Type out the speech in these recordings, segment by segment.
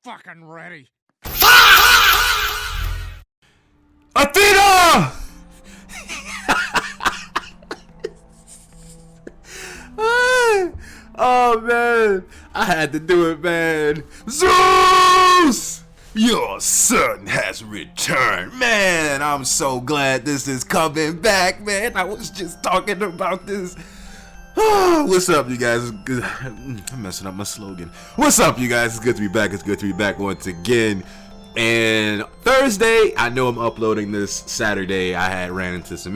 fucking ready. Athena! Oh man, I had to do it, man. Zeus! Your son has returned. Man, I'm so glad this is coming back, man. I was just talking about this. What's up, you guys? I'm messing up my slogan. What's up, you guys? It's good to be back. It's good to be back once again. And Thursday, I know I'm uploading this Saturday. I had ran into some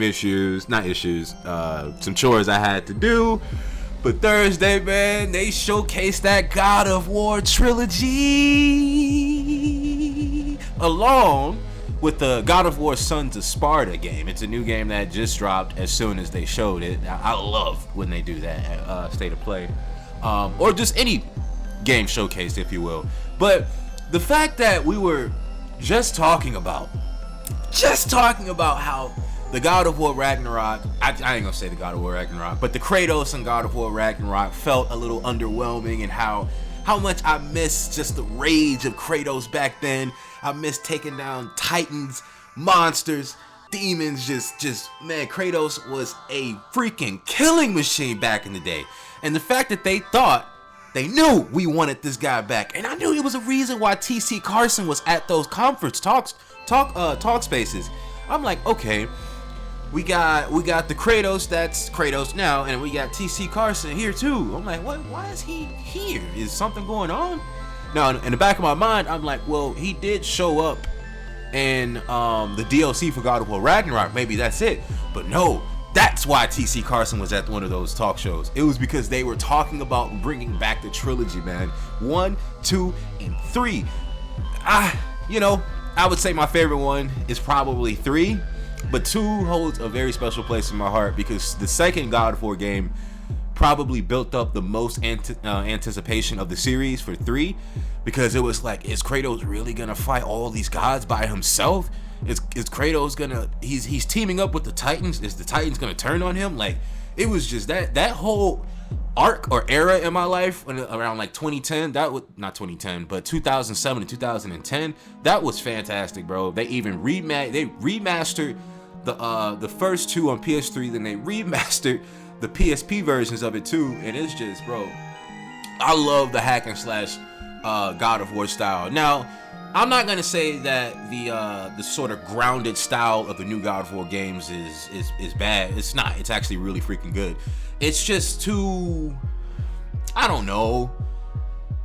some chores I had to do. But Thursday, man, they showcased that God of War trilogy along with the God of War Sons of Sparta game. It's a new game that just dropped as soon as they showed it. I love when they do that at State of Play. Or just any game showcase, if you will. But the fact that we were just talking about how the God of War Ragnarok, I ain't gonna say the God of War Ragnarok, but the Kratos and God of War Ragnarok felt a little underwhelming, and how much I miss just the rage of Kratos back then. I miss taking down titans, monsters, demons, just man, Kratos was a freaking killing machine back in the day. And the fact that they knew we wanted this guy back, and I knew it was a reason why TC Carson was at those conference talk spaces. I'm like, okay, we got the Kratos that's Kratos now, and we got TC Carson here too. I'm like, what? Why is he here? Is something going on? Now, in the back of my mind, I'm like, well, he did show up in the DLC for God of War Ragnarok. Maybe that's it. But no, that's why TC Carson was at one of those talk shows. It was because they were talking about bringing back the trilogy, man. 1, 2, and 3. I would say my favorite one is probably 3. But 2 holds a very special place in my heart because the second God of War game probably built up the most anticipation of the series for 3, because it was like, is Kratos really gonna fight all these gods by himself? Is Kratos gonna he's teaming up with the Titans? Is the Titans gonna turn on him? Like, it was just that whole arc or era in my life around like 2010, not 2010, but 2007 to 2010, that was fantastic, bro. They even remastered the first 2 on PS3, then they remastered the PSP versions of it too, and it's just, bro, I love the hack and slash God of War style. Now, I'm not gonna say that the sort of grounded style of the new God of War games is bad. It's not. It's actually really freaking good. It's just too, I don't know.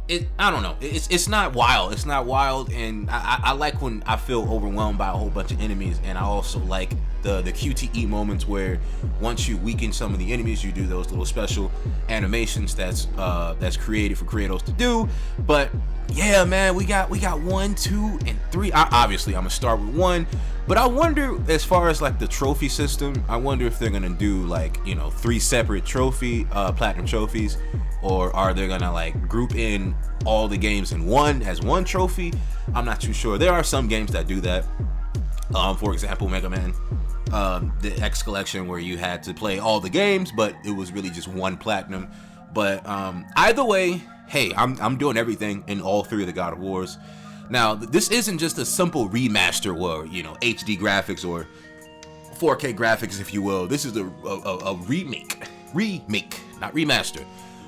It's not wild. It's not wild, and I like when I feel overwhelmed by a whole bunch of enemies, and I also like the QTE moments where once you weaken some of the enemies, you do those little special animations that's created for Kratos to do. But yeah, man, we got 1, 2, and 3. Obviously, I'm gonna start with 1, but I wonder, as far as like the trophy system, I wonder if they're gonna do like 3 separate platinum trophies, or are they gonna like group in all the games in one as one trophy? I'm not too sure. There are some games that do that. For example, Mega Man, the X Collection, where you had to play all the games, but it was really just 1 platinum. But either way, hey, I'm doing everything in all 3 of the God of Wars. Now, this isn't just a simple remaster or HD graphics or 4K graphics, if you will. This is a remake, not remaster.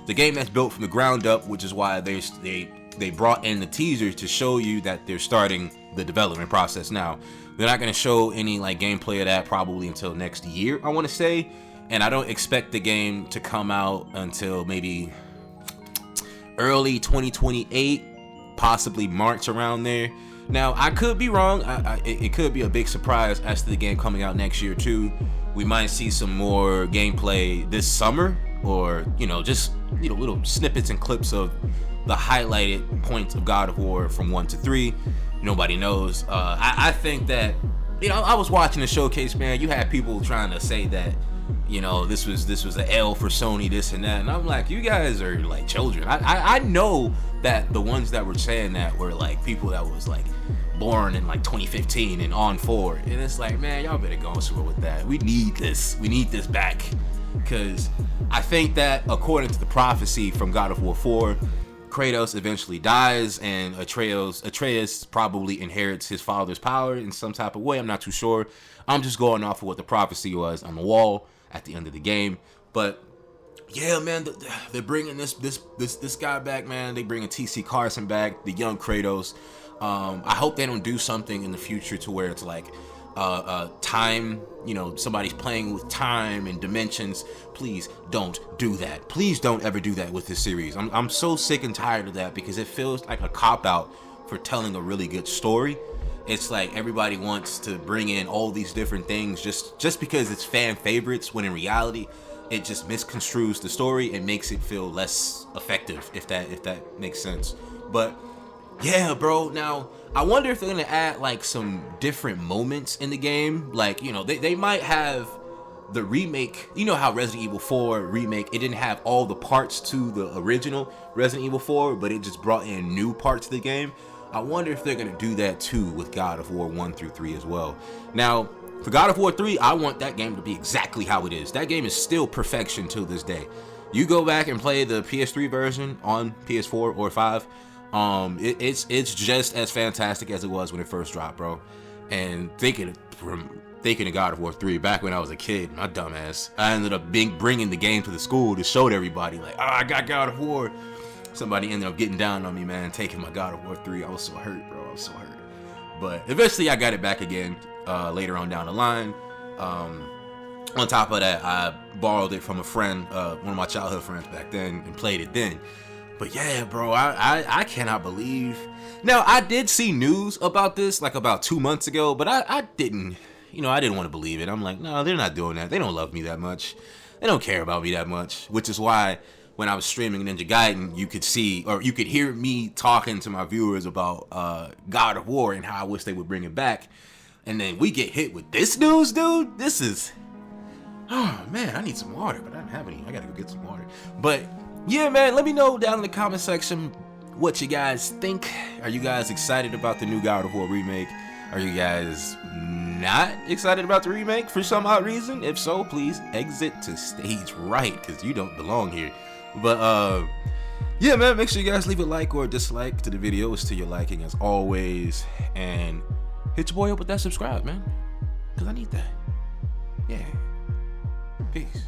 The game that's built from the ground up, which is why they brought in the teasers to show you that they're starting the development process now. They're not going to show any like gameplay of that probably until next year, I want to say, and I don't expect the game to come out until maybe early 2028, possibly March, around there. Now, I could be wrong. It could be a big surprise as to the game coming out next year too. We might see some more gameplay this summer, or just little snippets and clips of the highlighted points of God of War from 1 to 3. Nobody knows. I think that I was watching the showcase, man. You had people trying to say that this was an L for Sony, this and that, and I'm like, you guys are like children. I know that the ones that were saying that were like people that was like born in like 2015 and on forward, and it's like, man, y'all better go somewhere with that. We need this back, because I think that according to the prophecy from God of War 4, Kratos eventually dies, and Atreus probably inherits his father's power in some type of way. I'm not too sure. I'm just going off of what the prophecy was on the wall at the end of the game. But yeah, man, they're bringing this guy back, man. They bringing TC Carson back, the young Kratos. I hope they don't do something in the future to where it's like time, you know, somebody's playing with time and dimensions. Please don't do that. Please don't ever do that with this series. I'm so sick and tired of that, because it feels like a cop-out for telling a really good story. It's like everybody wants to bring in all these different things just because it's fan favorites, when in reality it just misconstrues the story and makes it feel less effective, if that makes sense. But yeah, bro, now I wonder if they're gonna add like some different moments in the game. Like, you know, they might have the remake. You know how Resident Evil 4 remake, it didn't have all the parts to the original Resident Evil 4, but it just brought in new parts of the game. I wonder if they're gonna do that too with God of War 1 through 3 as well. Now, for God of War 3, I want that game to be exactly how it is. That game is still perfection to this day. You go back and play the PS3 version on PS4 or 5. It's just as fantastic as it was when it first dropped, bro. And thinking of God of War 3, back when I was a kid, my dumb ass, I ended up bringing the game to the school to show to everybody, like, I got God of War. Somebody ended up getting down on me, man, taking my God of War 3. I was so hurt, bro. I was so hurt. But eventually I got it back again later on down the line. On top of that, I borrowed it from a friend, one of my childhood friends back then, and played it then. But yeah, bro, I cannot believe. Now, I did see news about this like about 2 months ago, but I didn't want to believe it. I'm like, no, they're not doing that. They don't love me that much. They don't care about me that much, which is why when I was streaming Ninja Gaiden, you could see, or you could hear me talking to my viewers about God of War and how I wish they would bring it back. And then we get hit with this news, dude. This is, oh man, I need some water, but I don't have any. I gotta go get some water. But yeah, man, let me know down in the comment section what you guys think. Are you guys excited about the new God of War remake? Are you guys not excited about the remake for some odd reason? If so, please exit to stage right, because you don't belong here. But yeah, man, make sure you guys leave a like or a dislike to the video. It's to your liking as always. And hit your boy up with that subscribe, man, because I need that. Yeah. Peace.